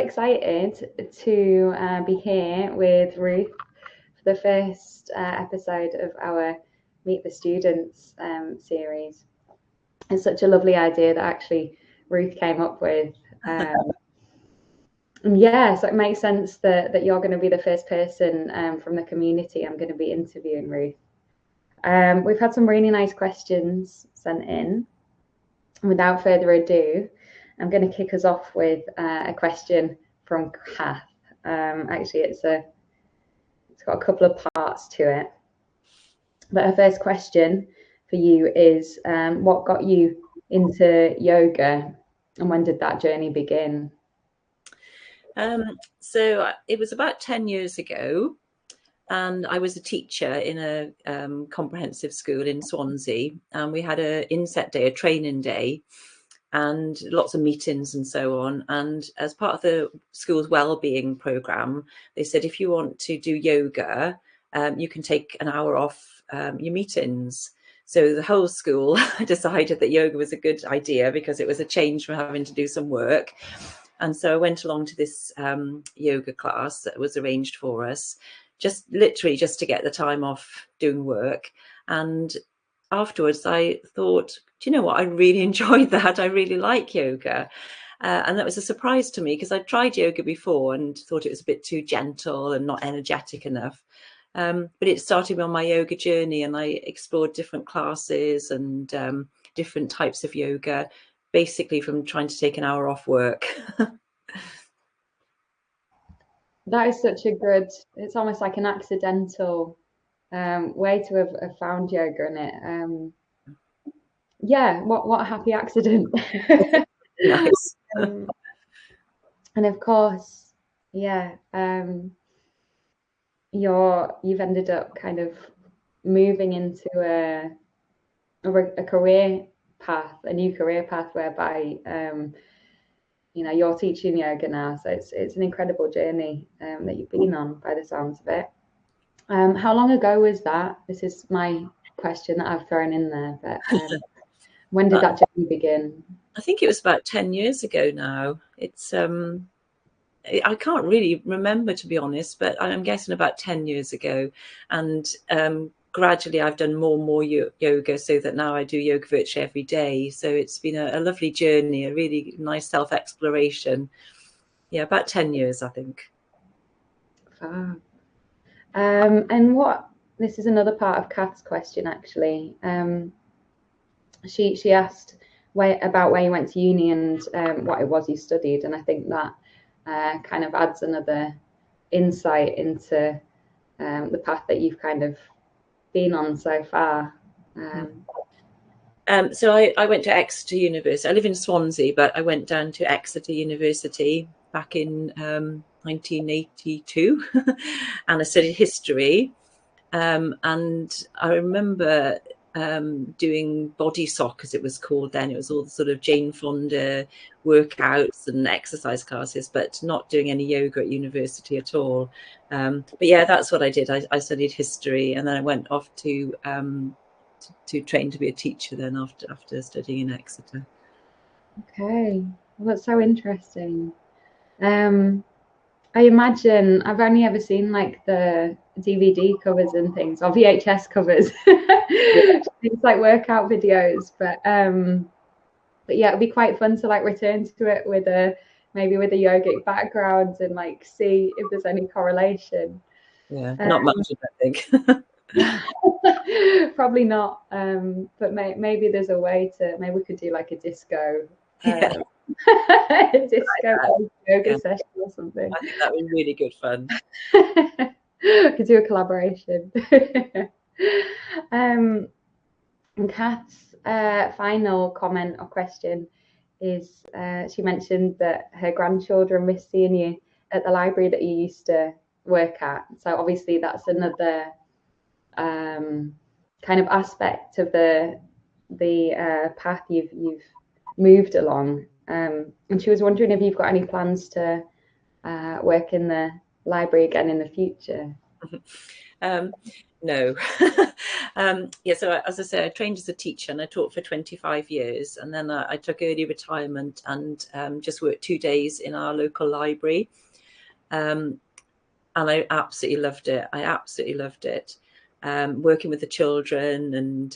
excited to be here with Ruth for the first episode of our Meet the Students series. It's such a lovely idea that actually Ruth came up with. Yeah, so it makes sense that you're going to be the first person from the community I'm going to be interviewing, Ruth. We've had some really nice questions sent in. Without further ado, I'm going to kick us off with a question from Cath. Actually, it's got a couple of parts to it. But her first question for you is, what got you into yoga, and when did that journey begin? So it was about 10 years ago, and I was a teacher in a comprehensive school in Swansea, and we had an inset day, a training day, and lots of meetings and so on. And as part of the school's wellbeing program, they said, if you want to do yoga, you can take an hour off your meetings. So the whole school decided that yoga was a good idea because it was a change from having to do some work. And so I went along to this yoga class that was arranged for us, just to get the time off doing work. And afterwards I thought, do you know what? I really enjoyed that. I really like yoga. And that was a surprise to me because I'd tried yoga before and thought it was a bit too gentle and not energetic enough. But it started me on my yoga journey, and I explored different classes and different types of yoga, basically from trying to take an hour off work. That is such a good, it's almost like an accidental way to have found yoga in it. Yeah, what a happy accident. Nice. And of course, yeah, you've ended up kind of moving into a career path, a new career path, whereby you're teaching yoga now. So it's an incredible journey that you've been on, by the sounds of it. How long ago was that? This is my question that I've thrown in there, but when did that journey begin? I think it was about 10 years ago now. It's I can't really remember, to be honest, but I'm guessing about 10 years ago. And gradually I've done more and more yoga, so that now I do yoga virtually every day. So it's been a lovely journey, a really nice self-exploration. Yeah, about 10 years, I think. And this is another part of Cath's question, actually. She asked about where you went to uni and what it was you studied, and I think that kind of adds another insight into the path that you've kind of been on so far. So I went to Exeter University. I live in Swansea, but I went down to Exeter University back in 1982 and I studied history. And I remember doing body sock, as it was called then. It was all the sort of Jane Fonda workouts and exercise classes, but not doing any yoga at university at all. But yeah, that's what I did. I studied history, and then I went off to train to be a teacher then after studying in Exeter. Okay, well, that's so interesting. I imagine I've only ever seen like the DVD covers and things, or VHS covers. It's like workout videos, but yeah, it'd be quite fun to like return to it with maybe with a yogic background and like see if there's any correlation. Yeah, not much, I think. Probably not, but maybe there's a way to, maybe we could do like a disco yoga session or something. I think that would be really good fun. Could do a collaboration. And Cath's final comment or question is, she mentioned that her grandchildren miss seeing you at the library that you used to work at. So obviously that's another kind of aspect of the path you've moved along. And she was wondering if you've got any plans to work in the library again in the future. No. Yeah, so as I say, I trained as a teacher and I taught for 25 years. And then I took early retirement and just worked 2 days in our local library. And I absolutely loved it. I absolutely loved it. Working with the children and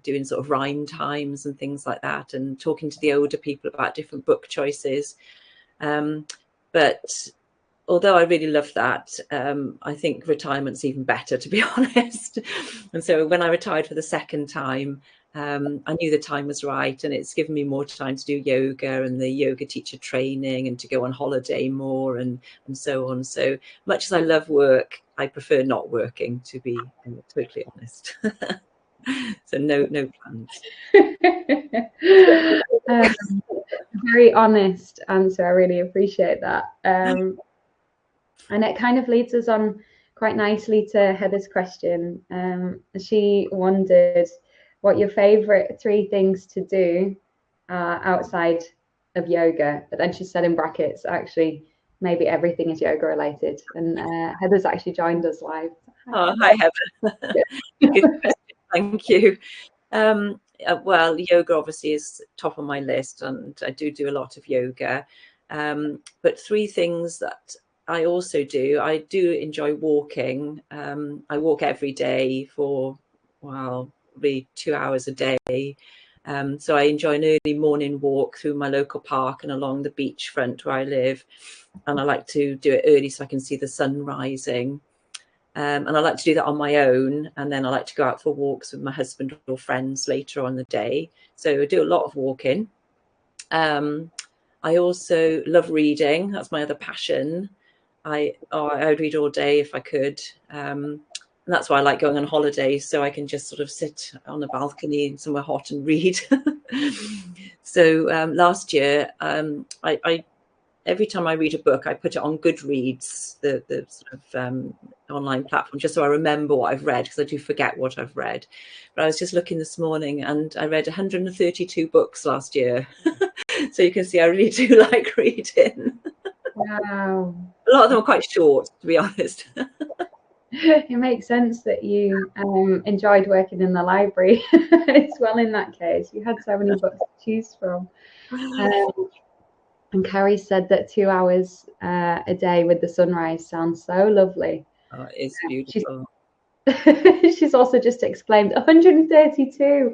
doing sort of rhyme times and things like that, and talking to the older people about different book choices. But although I really love that, I think retirement's even better, to be honest. And so when I retired for the second time, I knew the time was right, and it's given me more time to do yoga and the yoga teacher training and to go on holiday more and so on. So much as I love work, I prefer not working, to be totally honest. So no plans. Very honest answer. I really appreciate that. And it kind of leads us on quite nicely to Heather's question. She wondered what your favorite 3 things to do outside of yoga. But then she said in brackets, actually, maybe everything is yoga related. And Heather's actually joined us live. Oh, hi, Heather. Good question. Thank you. Well, yoga obviously is top of my list, and I do a lot of yoga. But 3 things that I also do. I do enjoy walking. I walk every day for, well, probably 2 hours a day. So I enjoy an early morning walk through my local park and along the beachfront where I live. And I like to do it early so I can see the sun rising. And I like to do that on my own. And then I like to go out for walks with my husband or friends later on the day. So I do a lot of walking. I also love reading. That's my other passion. I would read all day if I could. And that's why I like going on holiday, so I can just sort of sit on a balcony somewhere hot and read. So last year, I every time I read a book, I put it on Goodreads, the sort of online platform, just so I remember what I've read, because I do forget what I've read. But I was just looking this morning, and I read 132 books last year. So you can see I really do like reading. Wow. A lot of them are quite short, to be honest. It makes sense that you enjoyed working in the library as well in that case. You had so many books to choose from. And Carrie said that 2 hours a day with the sunrise sounds so lovely. Oh, it's beautiful. She's also just exclaimed 132.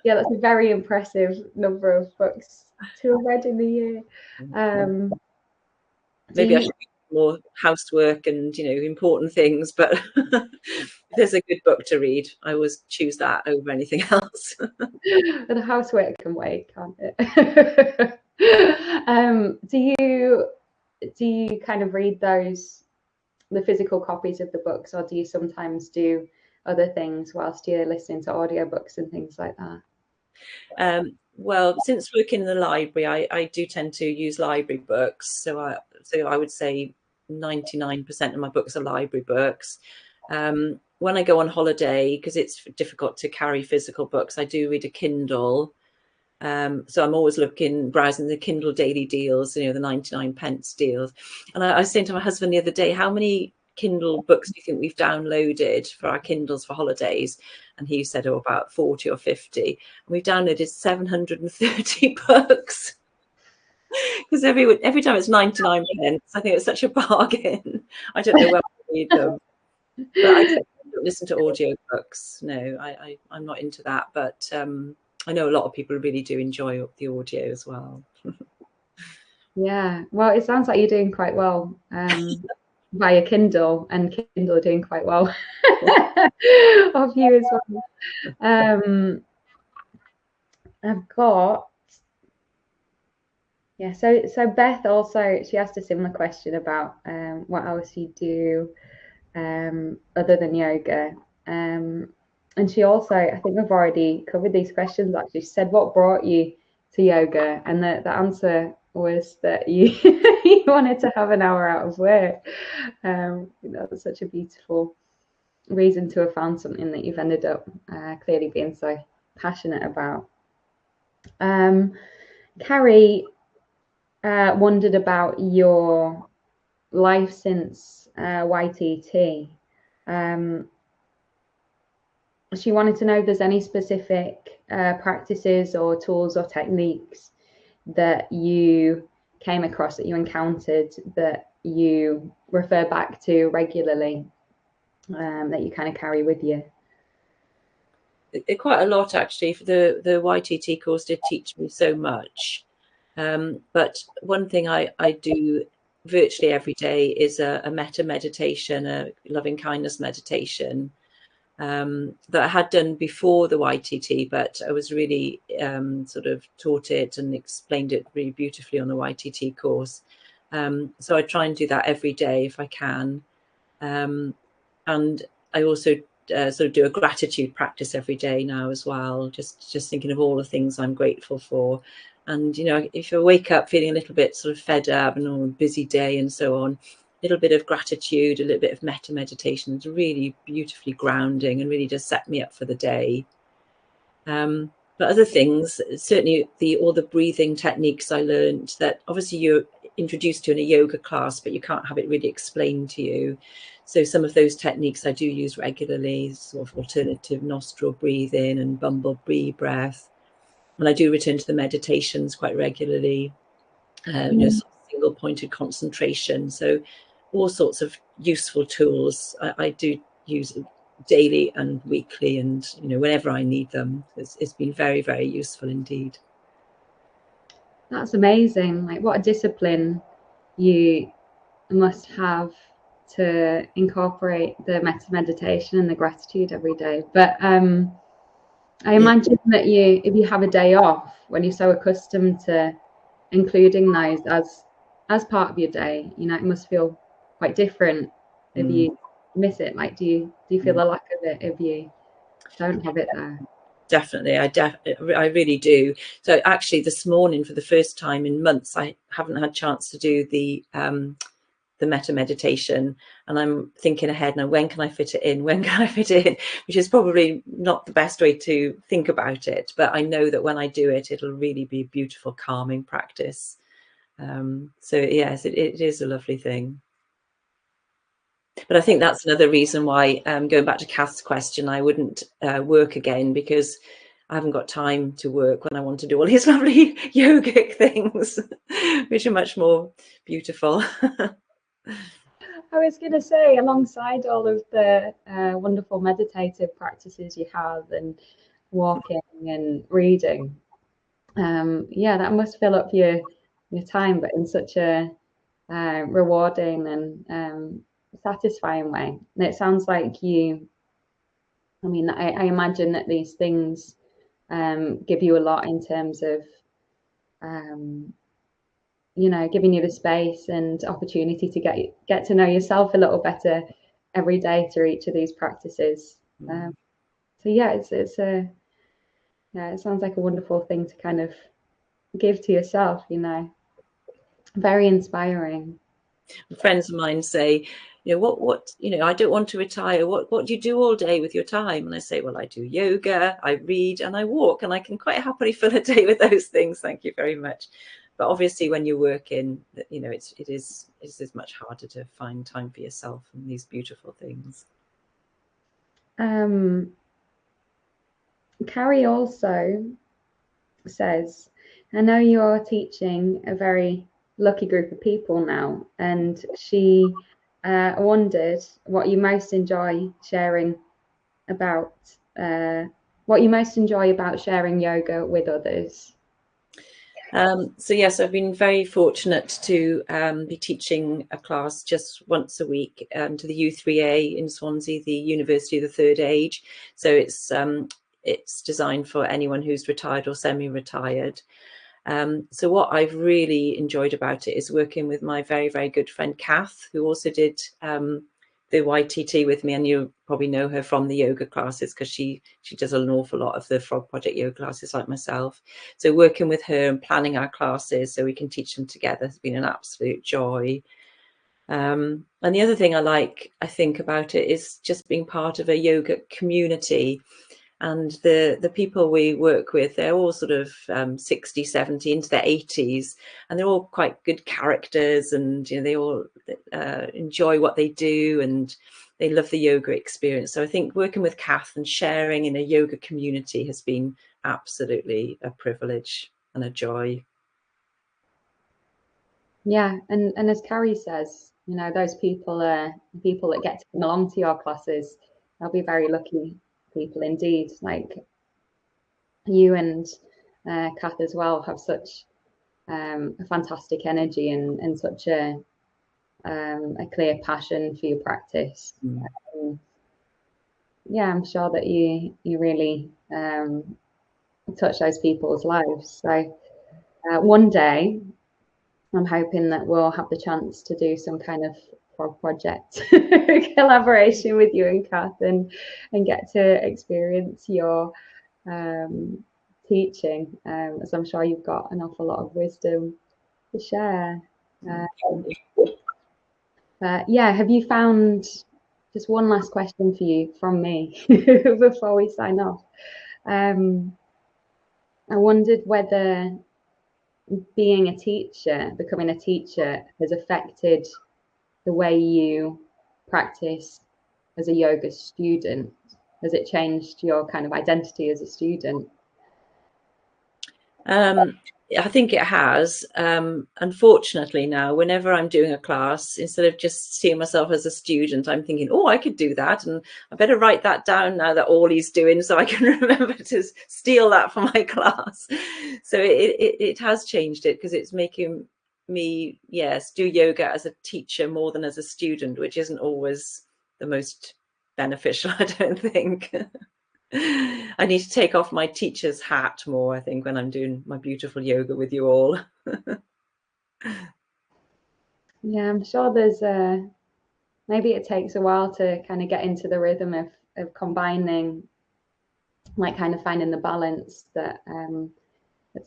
Yeah, that's a very impressive number of books to have read in the year. Maybe I should do more housework and, important things, but if there's a good book to read, I always choose that over anything else. The housework can wait, can't it? Do you kind of read the physical copies of the books, or do you sometimes do other things whilst you're listening to audiobooks and things like that? Well, since working in the library, I do tend to use library books. So I would say 99% of my books are library books. When I go on holiday, because it's difficult to carry physical books, I do read a Kindle. So I'm always browsing the Kindle daily deals, the 99 pence deals. And I was saying to my husband the other day, how many Kindle books do you think we've downloaded for our Kindles for holidays? And he said, about 40 or 50. And we've downloaded 730 books. Because every time it's 99 pence, I think it's such a bargain. I don't know where to read them. But I don't listen to audiobooks. No, I'm not into that. But I know a lot of people really do enjoy the audio as well. Yeah, well, it sounds like you're doing quite well via Kindle, and Kindle are doing quite well of you as well. I've got, yeah, so Beth also, she asked a similar question about what else you do other than yoga. And she also, I think we've already covered these questions actually. She said, what brought you to yoga? And the answer was that you you wanted to have an hour out of work. That's such a beautiful reason to have found something that you've ended up clearly being so passionate about. Carrie wondered about your life since YTT. She wanted to know if there's any specific practices or tools or techniques that you came across, that you encountered, that you refer back to regularly, that you kind of carry with you. Quite a lot, actually. For the YTT course did teach me so much. But one thing I do virtually every day is a metta meditation, a loving kindness meditation, that I had done before the YTT, but I was really sort of taught it and explained it really beautifully on the YTT course. So I try and do that every day if I can. And I also sort of do a gratitude practice every day now as well, just thinking of all the things I'm grateful for. And, you know, if you wake up feeling a little bit sort of fed up and a busy day and so on, a little bit of gratitude, a little bit of metta meditation is really beautifully grounding and really does set me up for the day. But other things, certainly all the breathing techniques I learned, that obviously you're introduced to in a yoga class, but you can't have it really explained to you. So some of those techniques I do use regularly, sort of alternative nostril breathing and bumblebee breath. And I do return to the meditations quite regularly, you know, sort of single pointed concentration. So all sorts of useful tools I do use daily and weekly, and, you know, whenever I need them. It's been very, very useful indeed. That's amazing. Like, what a discipline you must have to incorporate the metta meditation and the gratitude every day. But I imagine that if you have a day off, when you're so accustomed to including those as part of your day, you know, it must feel quite different if you miss it. Like, do you feel the lack of it if you don't have it there? Definitely, I really do. So actually, this morning, for the first time in months, I haven't had a chance to do the metta meditation, and I'm thinking ahead now, when can I fit it in, when can I fit it in, which is probably not the best way to think about it, but I know that when I do it, it'll really be a beautiful calming practice. So yes, it is a lovely thing. But I think that's another reason why, going back to Cath's question, I wouldn't work again, because I haven't got time to work when I want to do all these lovely yogic things, which are much more beautiful. I was going to say, alongside all of the wonderful meditative practices you have, and walking and reading, yeah, that must fill up your time, but in such a rewarding and satisfying way. And it sounds like you, I mean, I imagine that these things give you a lot in terms of, you know, giving you the space and opportunity to get to know yourself a little better every day through each of these practices. So yeah, it sounds like a wonderful thing to kind of give to yourself, you know. Very inspiring. Friends of mine say, you know, what, you know, I don't want to retire. What do you do all day with your time? And I say, well, I do yoga, I read, and I walk, and I can quite happily fill a day with those things. Thank you very much. But obviously, when you're working, you know, it is much harder to find time for yourself and these beautiful things. Carrie also says, I know you're teaching a very lucky group of people now, and she wondered what you most enjoy sharing about, what you most enjoy about sharing yoga with others. So yes, I've been very fortunate to be teaching a class just once a week to the U3A in Swansea, the University of the Third Age. So it's designed for anyone who's retired or semi-retired. So what I've really enjoyed about it is working with my very, very good friend Cath, who also did the YTT with me, and you probably know her from the yoga classes, because she does an awful lot of the Frog Project yoga classes like myself. So working with her and planning our classes so we can teach them together has been an absolute joy. And the other thing I think about it is just being part of a yoga community. And the people we work with, they're all sort of 60, 70, into their 80s, and they're all quite good characters, and they all enjoy what they do, and they love the yoga experience. So I think working with Cath and sharing in a yoga community has been absolutely a privilege and a joy. Yeah, and as Carrie says, those people are people that get to come along to your classes. They'll be very lucky people indeed. Like you and Cath as well have such a fantastic energy and such a clear passion for your practice. Yeah, I'm sure that you really touch those people's lives. So one day, I'm hoping that we'll have the chance to do some kind of project collaboration with you and Cath, and get to experience your teaching, as I'm sure you've got an awful lot of wisdom to share. Yeah, have you found, just one last question for you from me before we sign off. I wondered whether being a teacher, becoming a teacher, has affected the way you practice as a yoga student. Has it changed your kind of identity as a student? I think it has. Unfortunately now, whenever I'm doing a class, instead of just seeing myself as a student, I'm thinking, oh, I could do that, and I better write that down now that Ollie's doing, so I can remember to steal that for my class. So it has changed it, because it's making me, yes, do yoga as a teacher more than as a student, which isn't always the most beneficial, I don't think. I need to take off my teacher's hat more, I think, when I'm doing my beautiful yoga with you all. Yeah, I'm sure there's maybe it takes a while to kind of get into the rhythm of combining, like kind of finding the balance that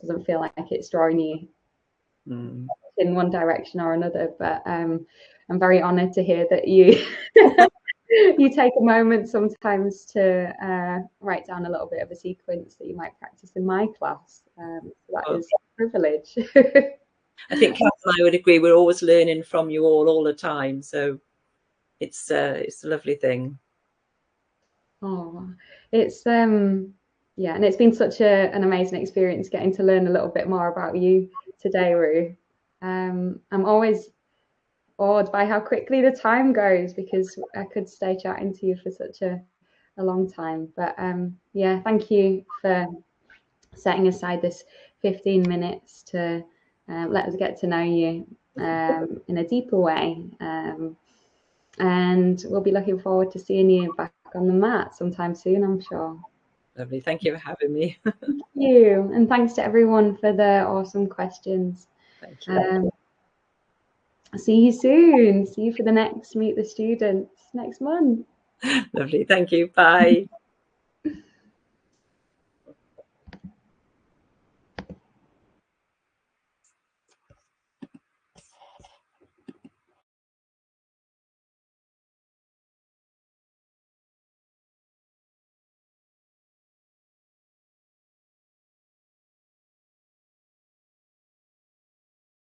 doesn't feel like it's drawing you in one direction or another. But I'm very honoured to hear that you you take a moment sometimes to write down a little bit of a sequence that you might practice in my class. That is a privilege. I think Cath and I would agree, we're always learning from you all the time. So it's a lovely thing. Oh, it's yeah, and it's been such an amazing experience getting to learn a little bit more about you today, Ruth. I'm always awed by how quickly the time goes, because I could stay chatting to you for such a long time. But yeah, thank you for setting aside this 15 minutes to let us get to know you in a deeper way. And we'll be looking forward to seeing you back on the mat sometime soon, I'm sure. Lovely. Thank you for having me. Thank you. And thanks to everyone for the awesome questions. Thank you. See you soon. See you for the next Meet the Students next month. Lovely. Thank you. Bye.